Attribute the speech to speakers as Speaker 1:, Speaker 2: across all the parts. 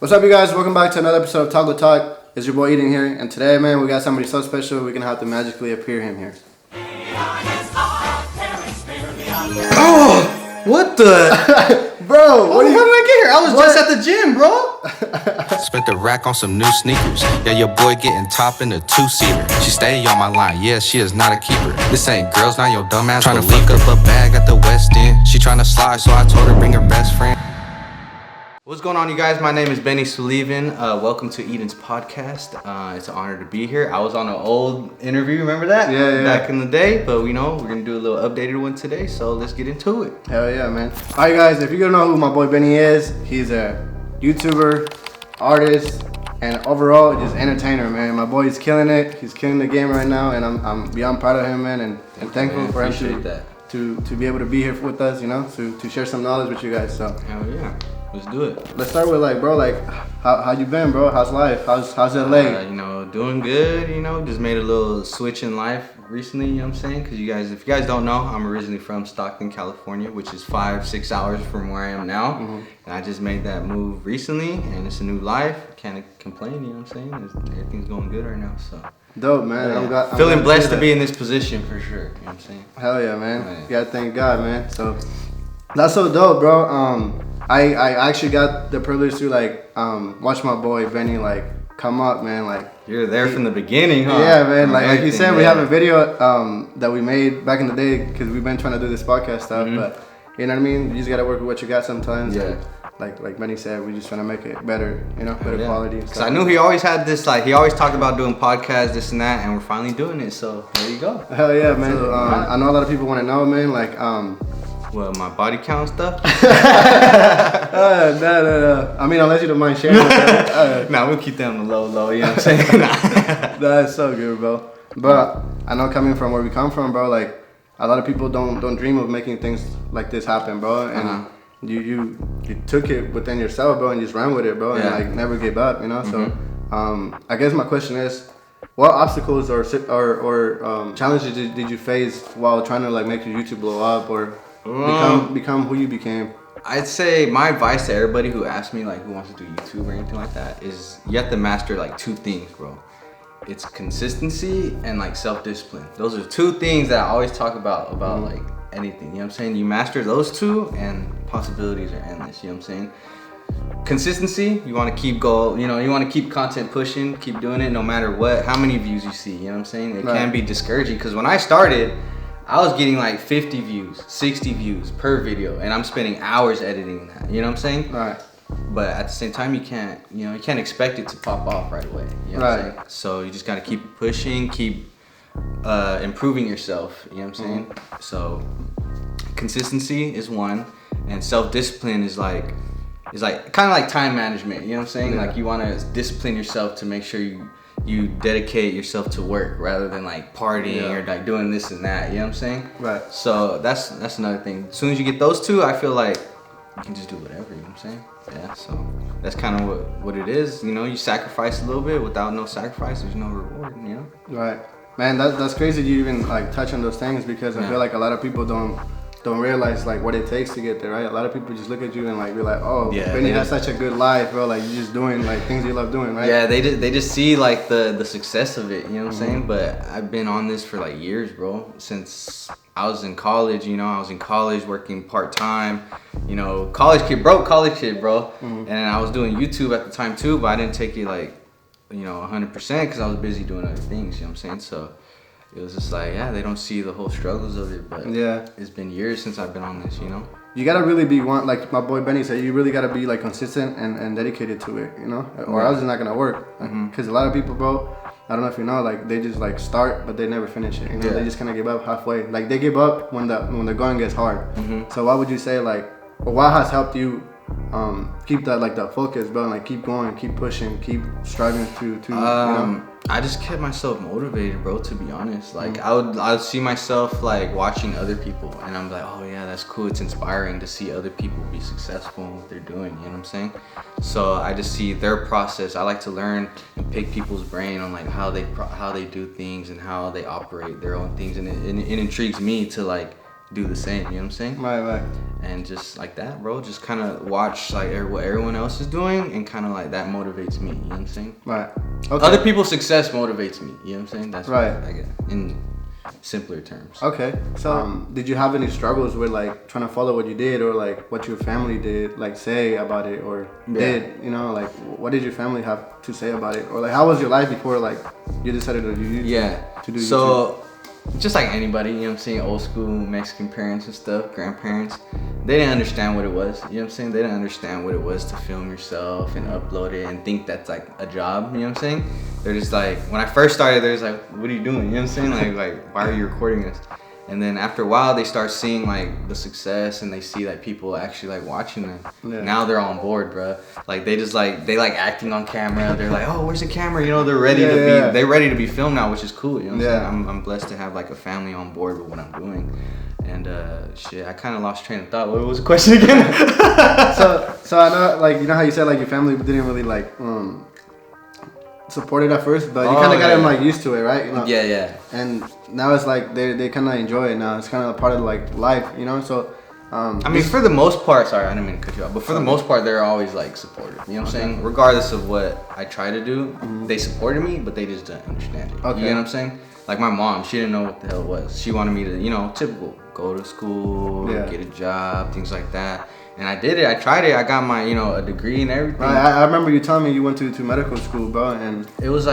Speaker 1: What's up, you guys? Welcome back to another episode of Taco Talk. It's your boy Eden here, and today, man, we got somebody so special. We're gonna have to magically appear him here.
Speaker 2: Oh, what the?
Speaker 1: Bro,
Speaker 2: How did I get here? I was just at the gym, bro.
Speaker 3: Spent the rack on some new sneakers. Yeah, your boy getting top in a two-seater. She stay on my line, yeah, she is not a keeper. This ain't girls, not your dumb ass. Tryna link up a bag at the West End. She tryna slide, so I told her bring her best friend.
Speaker 2: What's going on, you guys? My name is Soliven. Welcome to Eden's podcast. It's an honor to be here. I was on an old interview, remember that?
Speaker 1: Yeah.
Speaker 2: Back in the day, but we're gonna do a little updated one today, so let's get into it.
Speaker 1: Hell yeah, man. Alright, guys, if you don't know who my boy Benny is, he's a YouTuber, artist, and overall just entertainer, man. My boy is killing it. He's killing the game right now, and I'm beyond proud of him, man, and thankful for him to be able to be here with us, you know, to share some knowledge with you guys. So
Speaker 2: hell yeah. Let's do it.
Speaker 1: Let's start with how you been, bro? How's life? How's LA?
Speaker 2: Doing good. Just made a little switch in life recently. You know what I'm saying? Because if you guys don't know, I'm originally from Stockton, California, which is 5-6 hours from where I am now. Mm-hmm. And I just made that move recently, and it's a new life. Can't complain. You know what I'm saying? Everything's going good right now. So
Speaker 1: dope, man.
Speaker 2: Yeah. I'm feeling blessed to be in this position for sure. You know what I'm saying?
Speaker 1: Hell yeah, man. Right. You gotta thank God, man. So that's so dope, bro. I actually got the privilege to watch my boy Benny come up, man.
Speaker 2: You're there from the beginning, huh?
Speaker 1: Yeah, man. Like you said, we have a video that we made back in the day because we've been trying to do this podcast stuff. Mm-hmm. But you know what I mean? You just gotta work with what you got sometimes. Yeah. Like Benny said, we just trying to make it better, better quality.
Speaker 2: Because I knew he always had this, he always talked about doing podcasts, this and that, and we're finally doing it. So there you go.
Speaker 1: Hell yeah, man. So, I know a lot of people want to know, man.
Speaker 2: Well, my body count stuff?
Speaker 1: No. I mean, unless you don't mind sharing.
Speaker 2: Nah, we'll keep them on the low, you know what I'm saying?
Speaker 1: That's so good, bro. But I know coming from where we come from, bro, a lot of people don't dream of making things like this happen, bro. And you took it within yourself, bro, and just ran with it, bro, and never gave up, you know? Mm-hmm. So I guess my question is, what obstacles or challenges did you face while trying to make your YouTube blow up or become who you became?
Speaker 2: I'd say my advice to everybody who asks me who wants to do YouTube or anything like that is you have to master two things, bro. It's consistency and self-discipline. Those are two things that I always talk about anything. You know what I'm saying? You master those two and possibilities are endless. You know what I'm saying? Consistency, you want to keep you want to keep content pushing, keep doing it no matter what, how many views you see. You know what I'm saying? It can be discouraging because when I started, I was getting 50 views, 60 views per video, and I'm spending hours editing that. You know what I'm saying?
Speaker 1: Right.
Speaker 2: But at the same time, you can't expect it to pop off right away. You know what I'm saying? So you just gotta keep pushing, keep improving yourself. You know what I'm saying? Mm-hmm. So consistency is one, and self-discipline is kind of like time management. You know what I'm saying?
Speaker 1: Yeah.
Speaker 2: You want to discipline yourself to make sure you dedicate yourself to work rather than partying or doing this and that. You know what I'm saying?
Speaker 1: Right.
Speaker 2: So that's another thing. As soon as you get those two, I feel like you can just do whatever. You know what I'm saying? Yeah. So that's kind of what it is. You sacrifice a little bit. Without no sacrifice, there's no reward. You know?
Speaker 1: Right. Man, that's crazy. You even touch on those things because I feel like a lot of people don't realize what it takes to get there, right? A lot of people just look at you and be like, oh, Benny has such a good life, bro. You're just doing things you love doing, right?
Speaker 2: Yeah, they just see the success of it, you know what I'm saying? But I've been on this for years, bro. Since I was in college, I was in college working part-time, college kid, bro. Mm-hmm. And I was doing YouTube at the time too, but I didn't take it 100% because I was busy doing other things, you know what I'm saying? So it was just they don't see the whole struggles of it, but it's been years since I've been on this, You gotta really be like my boy Benny said, you really gotta be consistent and dedicated to it, or else it's not gonna work. Because a lot of people, bro, I don't know if you know, they just start, but they never finish it, They just kind of give up halfway. They give up when the going gets hard. Mm-hmm. So what would you say, what has helped you keep that the focus, bro, keep going, keep pushing, keep striving to I just kept myself motivated, bro, to be honest. I would see myself watching other people and I'm oh yeah, that's cool. It's inspiring to see other people be successful in what they're doing, you know what I'm saying? So I just see their process. I like to learn and pick people's brain on how they do things and how they operate their own things, and it intrigues me to do the same, you know what I'm saying?
Speaker 1: Right.
Speaker 2: And just like that, bro, just kind of watch like what everyone else is doing, and kind of like that motivates me, you know what I'm saying?
Speaker 1: Right. Okay.
Speaker 2: Other people's success motivates me, you know what I'm saying? That's
Speaker 1: right.
Speaker 2: What I get in simpler terms.
Speaker 1: Okay. So did you have any struggles with like trying to follow what you did, or like what your family did, like say about it, or did, you know, like what did your family have to say about it, or like how was your life before like you decided to do YouTube? To do
Speaker 2: so just like anybody, you know what I'm saying, old school Mexican parents and stuff, grandparents, they didn't understand what it was, you know what I'm saying? They didn't understand what it was to film yourself and upload it and think that's like a job, you know what I'm saying? They're just like, when I first started, they're just like, what are you doing, you know what I'm saying? Like why are you recording this? And then after a while, they start seeing like the success, and they see like people actually like watching them. Yeah. Now they're on board, bro. Like they just like, they like acting on camera. They're like, oh, where's the camera? You know, they're ready they're ready to be filmed now, which is cool. You know what I'm saying? I'm blessed to have like a family on board with what I'm doing. And shit, I kind of lost train of thought. What was the question again?
Speaker 1: so I know, like, you know how you said like your family didn't really like support it at first, but you kind of got them like used to it, right? You know?
Speaker 2: Yeah.
Speaker 1: And now it's like they kind of enjoy it now. It's kind of a part of like life, you know. So
Speaker 2: I mean, for the most part, sorry, I didn't mean to cut you off, but for the most part, they're always like supportive. You know what I'm saying? Regardless of what I try to do, they supported me, but they just didn't understand it. Okay. You know what I'm saying? Like my mom, she didn't know what the hell it was. She wanted me to, you know, typical, go to school, get a job, things like that. And I did it. I tried it. I got my, you know, a degree and everything.
Speaker 1: I remember you telling me you went to medical school, bro, and
Speaker 2: it was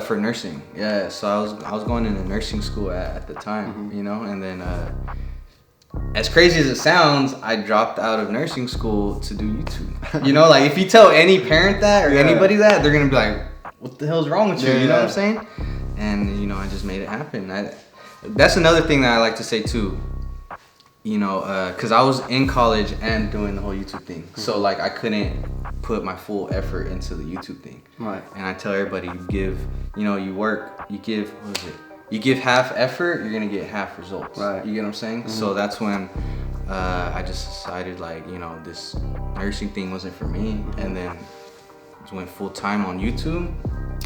Speaker 2: for nursing. Yeah, so I was going into nursing school at the time, you know, and then as crazy as it sounds, I dropped out of nursing school to do YouTube. You know, like if you tell any parent that or anybody that, they're gonna be like, "What the hell's wrong with you?" You know what I'm saying? And you know, I just made it happen. That's another thing that I like to say too. You know, because I was in college and doing the whole YouTube thing. So, like, I couldn't put my full effort into the YouTube thing.
Speaker 1: Right.
Speaker 2: And I tell everybody, you give half effort, you're going to get half results.
Speaker 1: Right.
Speaker 2: You get what I'm saying? So that's when I just decided, like, you know, this nursing thing wasn't for me. And then just went full time on YouTube.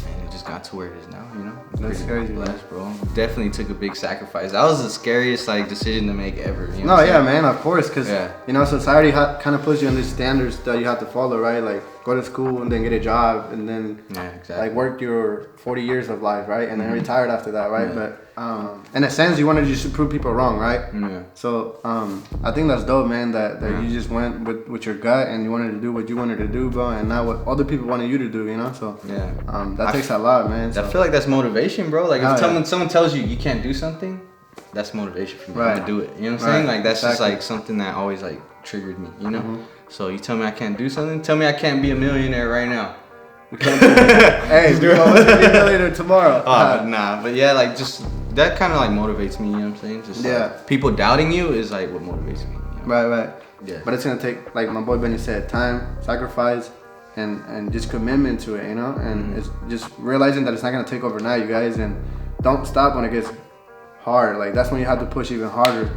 Speaker 2: And it just got to where it is now, you know?
Speaker 1: That's crazy,
Speaker 2: blessed, bro. Definitely took a big sacrifice. That was the scariest like decision to make ever. You
Speaker 1: No,
Speaker 2: know
Speaker 1: yeah, man, of course, because you know, society kind of puts you on these standards that you have to follow, right? Like go to school and then get a job and then like work your 40 years of life, right? And then retired after that, right? But in a sense, you wanted to just prove people wrong, right?
Speaker 2: Yeah.
Speaker 1: So I think that's dope, man. That you just went with your gut and you wanted to do what you wanted to do, bro, and not what other people wanted you to do, you know? So that takes a lot, man.
Speaker 2: I feel like that's motivation, bro. Like if someone tells you you can't do something, that's motivation for me. I'm gonna do it. You know what I'm saying? Like that's just like something that always like triggered me, you know? So you tell me I can't do something, tell me I can't be a millionaire right now.
Speaker 1: Hey, we're going to be a millionaire tomorrow.
Speaker 2: Nah, but yeah, like just that kind of like motivates me, you know what I'm saying? Just like, people doubting you is like what motivates me. You know?
Speaker 1: Right. Yeah. But it's gonna take, like my boy Benny said, time, sacrifice, and just commitment to it, you know? And it's just realizing that it's not gonna take overnight, you guys, and don't stop when it gets hard. Like that's when you have to push even harder.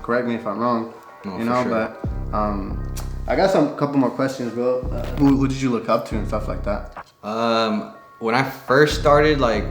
Speaker 1: Correct me if I'm wrong. You know, sure. But I got couple more questions, bro. Who did you look up to and stuff like that?
Speaker 2: When I first started like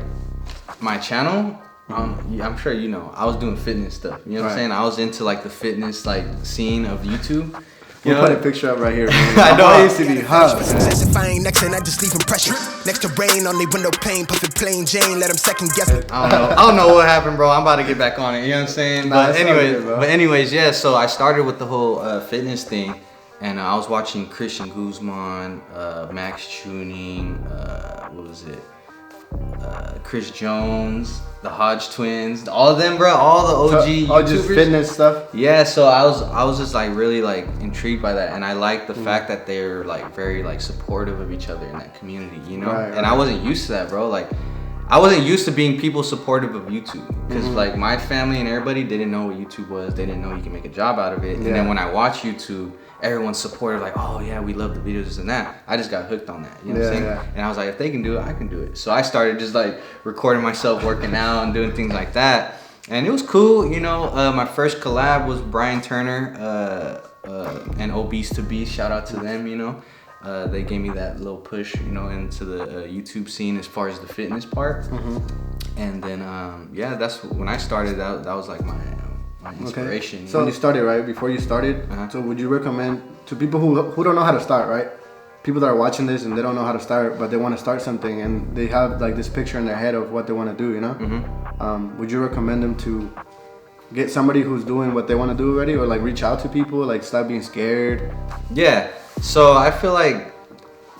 Speaker 2: my channel, I'm sure you know, I was doing fitness stuff. You know what I'm saying? I was into like the fitness like scene of YouTube.
Speaker 1: We'll put a picture up right here, man.
Speaker 2: I know.
Speaker 1: I used to be hot.
Speaker 4: If I ain't next, then I just leave impression. Next to rain, only window pane, puffin' plain Jane, let them second guess it.
Speaker 2: I don't know what happened, bro. I'm about to get back on it. You know what I'm saying? But anyways, yeah. So I started with the whole fitness thing, and I was watching Christian Guzman, Max Tuning, what was it? Chris Jones, the Hodge twins, all of them, bro, all the OG YouTubers.
Speaker 1: Just fitness stuff.
Speaker 2: Yeah, so I was just like really like intrigued by that, and I like the fact that they're like very like supportive of each other in that community, you know. And I wasn't used to that, bro. Like I wasn't used to being people supportive of YouTube because like my family and everybody didn't know what YouTube was. They didn't know you can make a job out of it. And then when I watch YouTube, everyone's supportive, like, oh yeah, we love the videos, this and that. I just got hooked on that, you know what I'm saying? And I was like, if they can do it, I can do it. So I started just like recording myself working out and doing things like that. And it was cool, you know. My first collab was Brian Turner and Obese to Beast. Shout out to them, you know. They gave me that little push, you know, into the YouTube scene as far as the fitness part. And then, that's when I started. That was like my my inspiration.
Speaker 1: So when you started, right? Before you started, so would you recommend to people who don't know how to start, right? People that are watching this and they don't know how to start, but they want to start something and they have like this picture in their head of what they want to do, you know? Would you recommend them to get somebody who's doing what they want to do already, or like reach out to people, like stop being scared?
Speaker 2: Yeah. So I feel like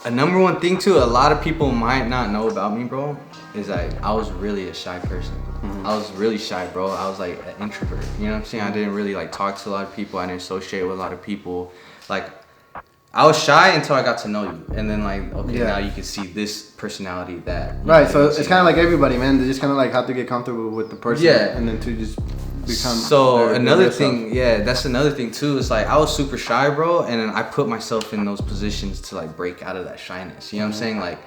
Speaker 2: a number one thing too, a lot of people might not know about me, bro, is like I was really a shy person. I was really shy, bro. I was like an introvert. You know what I'm saying? I didn't really like talk to a lot of people. I didn't associate with a lot of people. Like I was shy until I got to know you, and then like now you can see this personality that.
Speaker 1: Right. So it's kind of like everybody, man. They just kind of like have to get comfortable with the person, and then to just become.
Speaker 2: So another thing, that's another thing too. Is like I was super shy, bro, and then I put myself in those positions to like break out of that shyness. You know what I'm saying? Like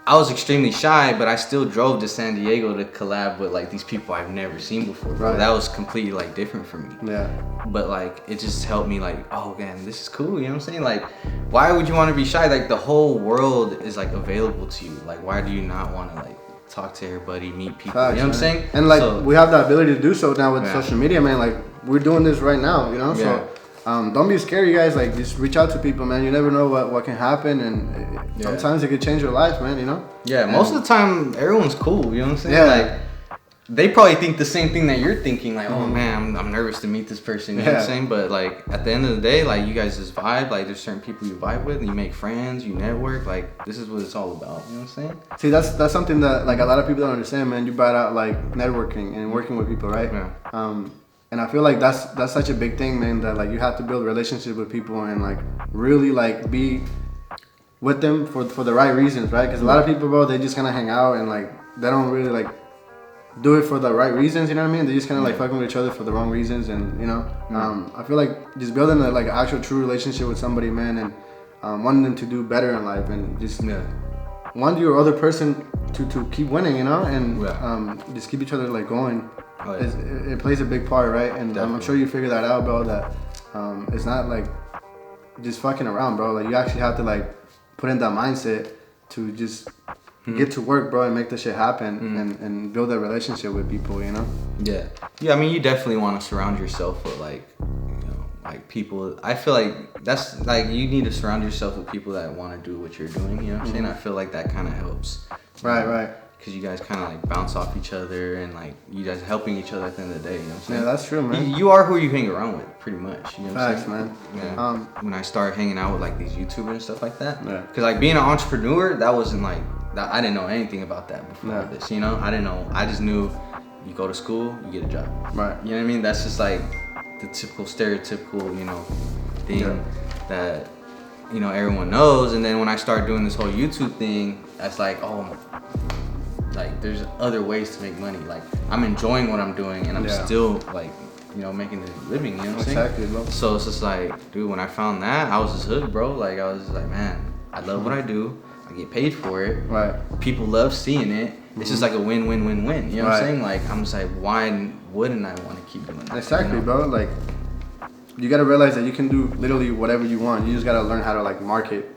Speaker 2: I was extremely shy, but I still drove to San Diego to collab with like these people I've never seen before, bro. Right. That was completely like different for me. Yeah. But like it just helped me like, oh man, this is cool. You know what I'm saying? Like, why would you want to be shy? Like the whole world is like available to you. Like, why do you not want to like talk to everybody, meet people? Facts, you know what I'm saying?
Speaker 1: And like we have the ability to do so now with social media, man. Like we're doing this right now, you know? So don't be scared, you guys. Like just reach out to people, man. You never know what can happen, and sometimes it could change your life, man, you know?
Speaker 2: Yeah, most of the time everyone's cool, you know what I'm saying? Like they probably think the same thing that you're thinking, like, oh man, I'm nervous to meet this person, you know what I'm saying? But like at the end of the day, like you guys just vibe, like there's certain people you vibe with, and you make friends, you network, like this is what it's all about, you know what I'm saying?
Speaker 1: See, that's something that like a lot of people don't understand, man. You brought out like networking and working with people, right? And I feel like that's such a big thing, man, that like you have to build a relationship with people and like really like be with them for the right reasons, right? Because a lot of people, bro, they just kind of hang out and like they don't really like do it for the right reasons, you know what I mean? They just kind of like fucking with each other for the wrong reasons, and you know, I feel like just building a like actual true relationship with somebody, man, and wanting them to do better in life, and just want your other person to keep winning, you know, and just keep each other like going. It plays a big part, right? And I'm sure you figure that out, bro, that it's not like just fucking around, bro. Like you actually have to like put in that mindset to just get to work, bro, and make this shit happen, and build a relationship with people, you know?
Speaker 2: Yeah, I mean, you definitely want to surround yourself with like, you know, like people. I feel like that's like you need to surround yourself with people that want to do what you're doing, you know what I'm saying? I feel like that kind of helps.
Speaker 1: Right.
Speaker 2: Because you guys kind of like bounce off each other, and like you guys helping each other at the end of the day, you know what I'm saying?
Speaker 1: Yeah, that's true, man.
Speaker 2: You are who you hang around with, pretty much, you know what I'm saying?
Speaker 1: Man.
Speaker 2: Yeah. When I started hanging out with like these YouTubers and stuff like that, because like being an entrepreneur, that wasn't like, I didn't know anything about that before this, you know? I didn't know. I just knew you go to school, you get a job. Right. You know what I mean? That's just like the typical stereotypical, you know, thing that, you know, everyone knows. And then when I started doing this whole YouTube thing, that's like, oh, like there's other ways to make money. Like I'm enjoying what I'm doing, and I'm still like, you know, making a living, you know what I'm saying? Exactly, bro. So it's just like, dude, when I found that, I was just hooked, bro. Like I was just like, man, I love what I do. I get paid for it. Right. People love seeing it. It's just like a win-win-win-win. You know what I'm saying? Like I'm just like, why wouldn't I want to keep doing that?
Speaker 1: Exactly,
Speaker 2: you know?
Speaker 1: Bro. Like you gotta realize that you can do literally whatever you want. You just gotta learn how to like market.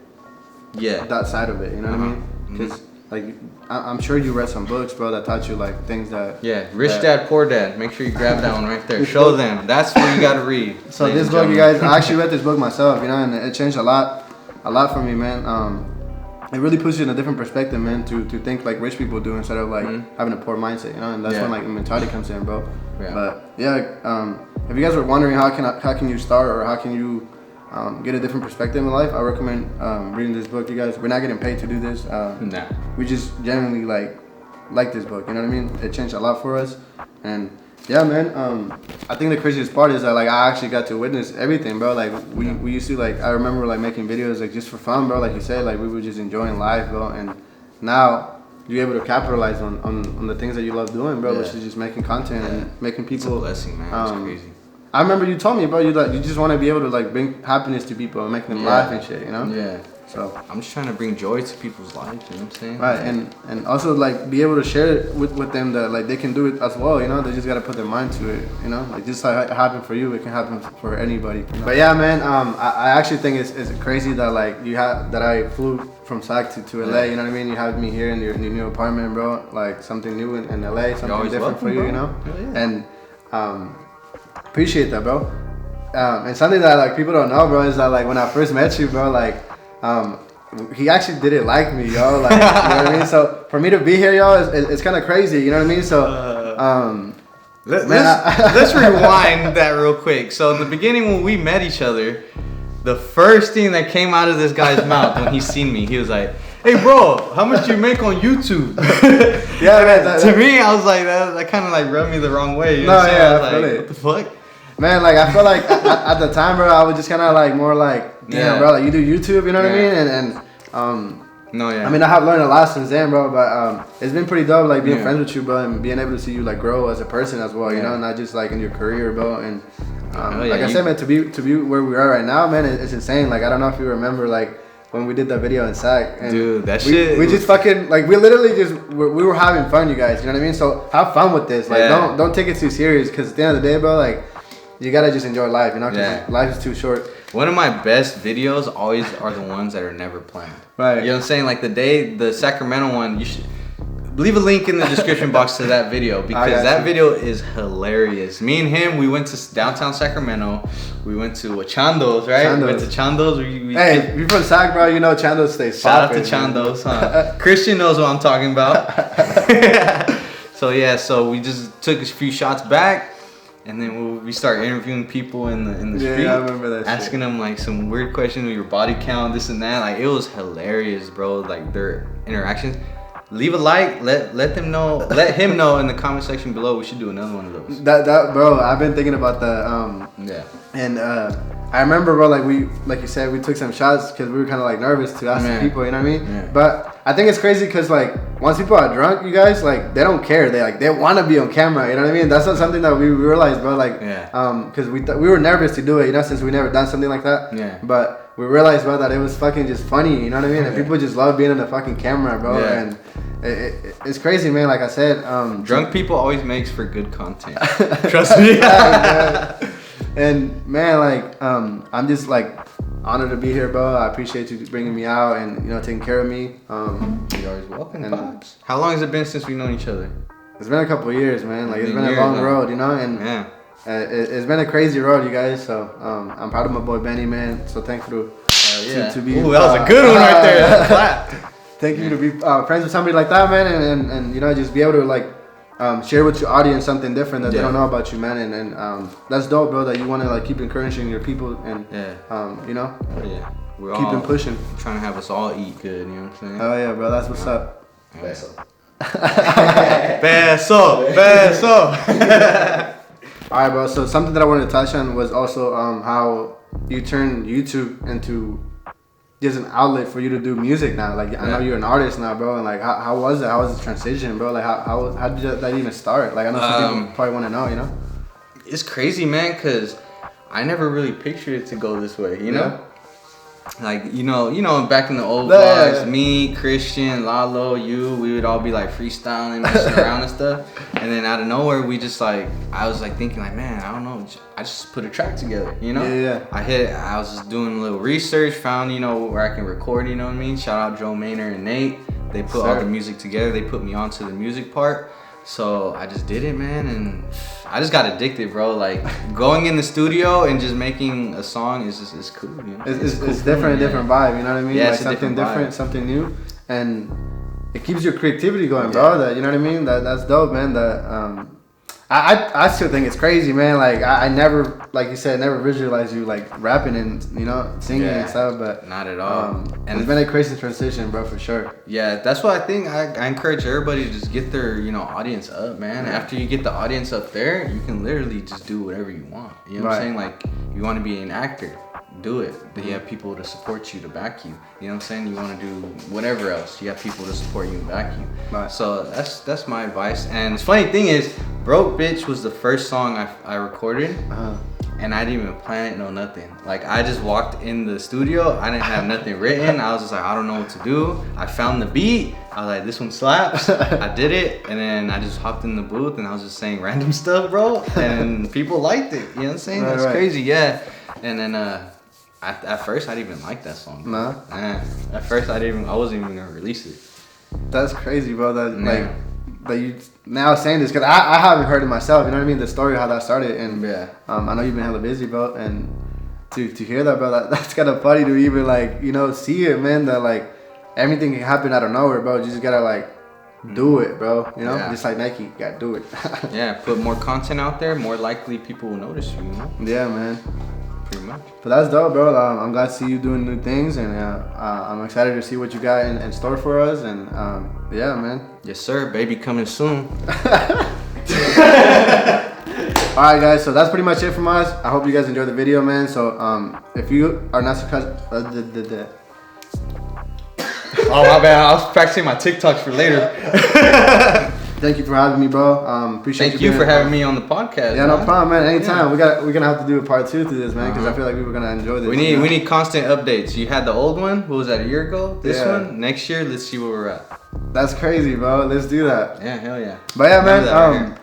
Speaker 1: That side of it. You know what I mean? Because like I'm sure you read some books, bro, that taught you like things that.
Speaker 2: Yeah. Rich Dad, Poor Dad. Make sure you grab that one right there. Show them. That's what you gotta read.
Speaker 1: So this book, you guys, I actually read this book myself, you know, and it changed a lot for me, man. It really puts you in a different perspective, man, to think like rich people do instead of like having a poor mindset, you know, and that's when like the mentality comes in, bro. But if you guys were wondering how can you start or how can you get a different perspective in life, I recommend reading this book, you guys. We're not getting paid to do this. We just genuinely like this book, you know what I mean? It changed a lot for us, and yeah, man. I think the craziest part is that like I actually got to witness everything, bro. Like we used to like I remember like making videos like just for fun, bro. Like you said, like we were just enjoying life, bro. And now you're able to capitalize on the things that you love doing, bro. Which is just making content and making people.
Speaker 2: It's a blessing, man. It's crazy.
Speaker 1: I remember you told me, bro. You just want to be able to like bring happiness to people and make them laugh and shit, you know?
Speaker 2: Yeah. So I'm just trying to bring joy to people's lives, you know what I'm saying?
Speaker 1: Right, and also like be able to share it with them that like they can do it as well, you know? They just gotta put their mind to it, you know? Like just like it happened for you, it can happen for anybody. You know? But yeah, man, I actually think it's crazy that like that I flew from SAC to LA, you know what I mean? You have me here in your new apartment, bro. Like something new in LA, something different for you, you know? And Appreciate that, bro. And something that like people don't know, bro, is that like when I first met you, bro, like he actually didn't like me, yo. Like, you know what I mean? So for me to be here, yo, it's kind of crazy. You know what I mean? So
Speaker 2: let's rewind that real quick. So in the beginning, when we met each other, the first thing that came out of this guy's mouth when he seen me, he was like, "Hey, bro, how much you make on YouTube?"
Speaker 1: Yeah, man.
Speaker 2: To me, I was like, that kind of like rubbed me the wrong way. You know what I'm saying? I was like, what the fuck?
Speaker 1: Man, like I feel like at the time, bro, I was just kind of like more like, damn, bro, like you do YouTube, you know what I mean?
Speaker 2: No, yeah.
Speaker 1: I mean, I have learned a lot since then, bro. But it's been pretty dope, like being friends with you, bro, and being able to see you like grow as a person as well. You know, not just like in your career, bro. And like I said, man, to be where we are right now, man, it's insane. Like I don't know if you remember, like when we did that video in SAC. And
Speaker 2: dude, that shit.
Speaker 1: We just fucking like we literally just we were having fun, you guys. You know what I mean? So have fun with this. Like don't take it too serious, because at the end of the day, bro, like you gotta just enjoy life. You know, because life is too short.
Speaker 2: One of my best videos always are the ones that are never planned.
Speaker 1: Right.
Speaker 2: You know what I'm saying? Like the Sacramento one, you should leave a link in the description box to that video, because that video is hilarious. Me and him, we went to downtown Sacramento. We went to Chando's, right?
Speaker 1: Chando's.
Speaker 2: We went to Chando's.
Speaker 1: Hey, if you're from Sac, bro, you know Chando's stays
Speaker 2: Shout
Speaker 1: poppin',
Speaker 2: out to Chando's, huh? Christian knows what I'm talking about. So we just took a few shots back. And then we start interviewing people in the street.
Speaker 1: Yeah, I remember that
Speaker 2: asking them like some weird questions with your body count, this and that. Like it was hilarious, bro. Like their interactions. Leave a like. Let them know. Let him know in the comment section below. We should do another one of those.
Speaker 1: That bro, I've been thinking about that. And I remember, bro, like you said, we took some shots because we were kind of like nervous to ask the people. You know what I mean?
Speaker 2: Yeah.
Speaker 1: But I think it's crazy because like once people are drunk, you guys, like they don't care. They want to be on camera. You know what I mean? That's not something that we realized, bro. Like because we were nervous to do it. You know, since we never done something like that.
Speaker 2: Yeah.
Speaker 1: But we realized, bro, that it was fucking just funny. You know what I mean? And people just love being on the fucking camera, bro.
Speaker 2: Yeah.
Speaker 1: And it's crazy, man. Like I said,
Speaker 2: drunk people always makes for good content. Trust me.
Speaker 1: And man, like I'm just like honored to be here, bro. I appreciate you bringing me out and taking care of me.
Speaker 2: You're always welcome, Pops. How long has it been since we've known each other?
Speaker 1: It's been a couple of years, man. Like it's been a long road, and it's been a crazy road, you guys. So I'm proud of my boy Benny, man. So thankful to be.
Speaker 2: Ooh, that was a good one right there. Clap.
Speaker 1: Thank you to be friends with somebody like that, man, and just be able to like share with your audience something different that they don't know about you, man, and that's dope, bro. That you want to like keep encouraging your people and
Speaker 2: we're
Speaker 1: keep
Speaker 2: all
Speaker 1: them pushing,
Speaker 2: trying to have us all eat good. You know what I'm saying?
Speaker 1: Oh yeah, bro. That's what's up.
Speaker 2: Beso.
Speaker 1: All right, bro. So something that I wanted to touch on was also how you turned YouTube into just an outlet for you to do music now. Like I know you're an artist now, bro. And like how was it? How was the transition, bro? Like how did that even start? Like I know some people probably want to know. You know,
Speaker 2: it's crazy, man, because I never really pictured it to go this way. You know. Like you know, back in the old vlogs, me, Christian, Lalo, we would all be like freestyling, messing around and stuff. And then out of nowhere, we just like, I was like thinking like, man, I don't know, I just put a track together, you know?
Speaker 1: Yeah.
Speaker 2: I was just doing a little research, found where I can record, you know what I mean? Shout out Joe Maynard and Nate. They put all the music together. They put me onto the music part. So I just did it, man, and I just got addicted, bro. Like going in the studio and just making a song is cool. You know?
Speaker 1: It's cool, different vibe. You know what I mean?
Speaker 2: Yeah,
Speaker 1: like
Speaker 2: it's
Speaker 1: something different, something new, and it keeps your creativity going, bro. That you know what I mean? That's dope, man. That I still think it's crazy, man. Like I never, like you said, never visualized you like rapping and singing and stuff, but
Speaker 2: not at all.
Speaker 1: And it's been a crazy transition, bro, for sure.
Speaker 2: Yeah, that's why I think I encourage everybody to just get their audience up, man. Yeah. After you get the audience up there, you can literally just do whatever you want. You know what I'm saying? Like you want to be an actor, do it. But you have people to support you, to back you. You know what I'm saying? You want to do whatever else, you have people to support you and back you.
Speaker 1: Right.
Speaker 2: So that's my advice. And the funny thing is, Broke Bitch was the first song I recorded. And I didn't even plan it, no nothing. Like I just walked in the studio, I didn't have nothing written. I was just like, I don't know what to do. I found the beat. I was like, this one slaps. I did it, and then I just hopped in the booth and I was just saying random stuff, bro. And people liked it. You know what I'm saying? That's crazy, yeah. And then at first I didn't even like that song. Bro.
Speaker 1: No.
Speaker 2: At first I wasn't even gonna release it.
Speaker 1: That's crazy, bro. That like that you now saying this, because I haven't heard it myself. You know what I mean? The story of how that started, and I know you've been hella busy, bro, and to hear that, bro, that's kind of funny to even like, you know, see it, man. That like everything can happen out of nowhere, bro. You just gotta like do it, bro. You know, just like Nike, you gotta do it.
Speaker 2: Yeah, put more content out there, more likely people will notice you. You know?
Speaker 1: Yeah, man.
Speaker 2: Pretty much.
Speaker 1: But that's dope, bro. I'm glad to see you doing new things, and I'm excited to see what you got in store for us. And yeah, man.
Speaker 2: Yes, sir. Baby coming soon.
Speaker 1: All right, guys. So that's pretty much it from us. I hope you guys enjoyed the video, man. So if you are not subscribed,
Speaker 2: Oh, my bad. I was practicing my TikToks for later.
Speaker 1: Thank you for having me, bro. Appreciate
Speaker 2: Thank you for having me on the podcast.
Speaker 1: Yeah, no problem, man. Anytime. We're gonna have to do a part 2 to this, man, because I feel like people are gonna enjoy this.
Speaker 2: We need constant updates. You had the old one. What was that, a year ago? This one next year. Let's see where we're at.
Speaker 1: That's crazy, bro. Let's do that.
Speaker 2: Yeah, hell yeah.
Speaker 1: But yeah, man.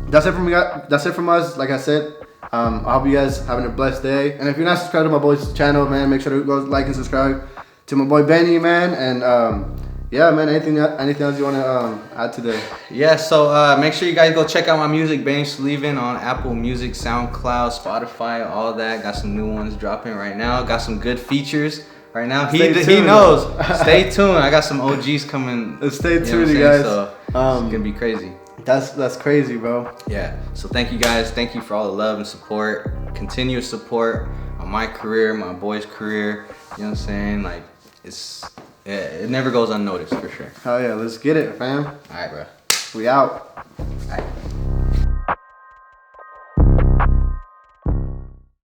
Speaker 1: That's it from me. That's it from us. Like I said, I hope you guys having a blessed day. And if you're not subscribed to my boy's channel, man, make sure to go like and subscribe to my boy Benny, man. And yeah, man. Anything else you want to add today?
Speaker 2: Yeah, so make sure you guys go check out my music, Benny Soliven, on Apple Music, SoundCloud, Spotify, all that. Got some new ones dropping right now. Got some good features right now. He knows. Stay tuned. I got some OGs coming.
Speaker 1: Stay tuned, you guys.
Speaker 2: So it's gonna be crazy.
Speaker 1: That's crazy, bro.
Speaker 2: Yeah. So thank you guys. Thank you for all the love and support. Continuous support on my career, my boy's career. You know what I'm saying? Like it never goes unnoticed for sure.
Speaker 1: Hell yeah, let's get it, fam.
Speaker 2: All right, bro.
Speaker 1: We out.